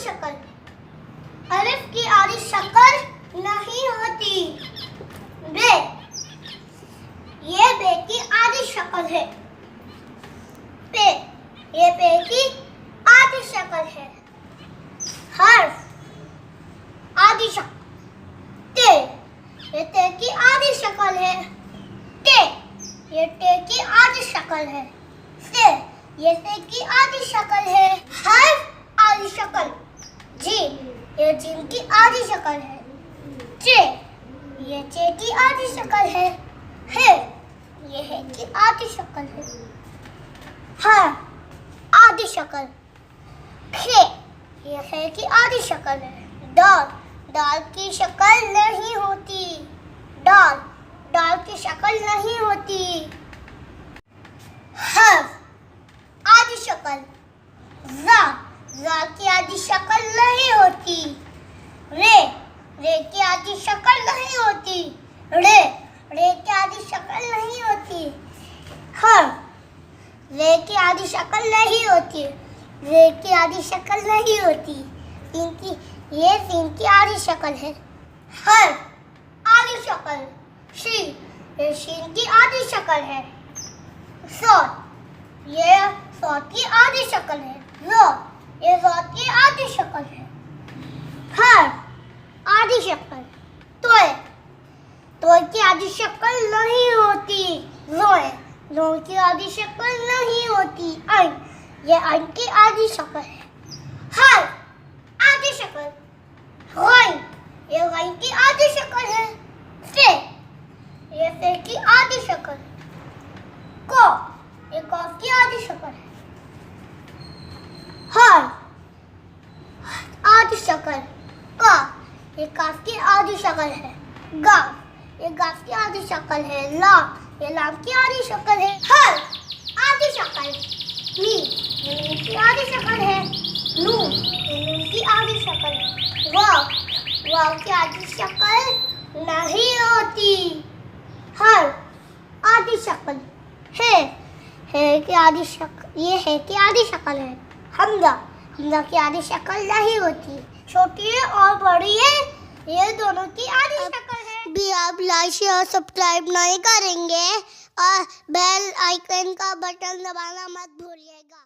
शक्ल। अलिफ की आधी शक्ल नहीं होती। बे, ये बे की आधी शक्ल है। पे, ये पे की आधी शक्ल है। हर्फ, आधी शक्ल। ते, ये ते की आधी शक्ल है। टे, ये टे की आधी शक्ल है। से, ये से की आधी शक्ल है। हर्फ, आधी शक्ल। जीम, ये जीम की आधी शक्ल है। चे, ये चे की आधी शक्ल है। हे, ये है की आधी शक्ल है। हाँ, आधी शक्ल। खे, ये है की आधी शक्ल है। दाल, दाल की शक्ल नहीं होती। दाल, दाल की शक्ल नहीं होती। हर्फ, आधी शक्ल। जा, जा की आधी शक्ल नहीं होती। रे, रे की आधी शक्ल नहीं होती। रे, रे की आधी शक्ल नहीं होती। हर्फ, रे की आधी शक्ल नहीं होती। रे की आधी शक्ल नहीं होती। इनकी, ये सीन की आधी शक्ल है। हर्फ, आधी शक्ल। शीन, ये शीन की आधी शक्ल है। सौत, ये सौत की आधी शक्ल है। ज़ौत, ये ज़ौत की आधी शक्ल है। हर्फ, आधी शक्ल। तोय, तोय की आधी शक्ल नहीं होती। ज़ोय, ज़ोय की आधी शक्ल नहीं होती। ऐन, ये ऐन की आधी शक्ल है। हर्फ, आधी शक्ल। गैन, ये गैन की आधी शक्ल है। फे, ये फे की आधी शक्ल। को, ये कॉफ की आधी शक्ल है। हर्फ, आधी शक्ल। का, ये काफ की आधी शक्ल है। गाफ, ये गाफ की आधी शक्ल है। लाम, ये लाम की आधी शक्ल है। हर्फ, आधी शक्ल। मीम, ये मीम की आधी शक्ल है। नून, ये नून की आधी शक्ल है। वाव, वाव की आधी शक्ल नहीं होती। हर्फ, आधी शक्ल। है की आधी शक्ल, ये है की आधी शक्ल है। हमजा, हमजा की आधी शक्ल नहीं होती। छोटी है और बड़ी है, ये दोनों की आधी शक्ल है। भी आप लाइक शेयर सब्सक्राइब नहीं करेंगे और बेल आइकन का बटन दबाना मत भूलिएगा।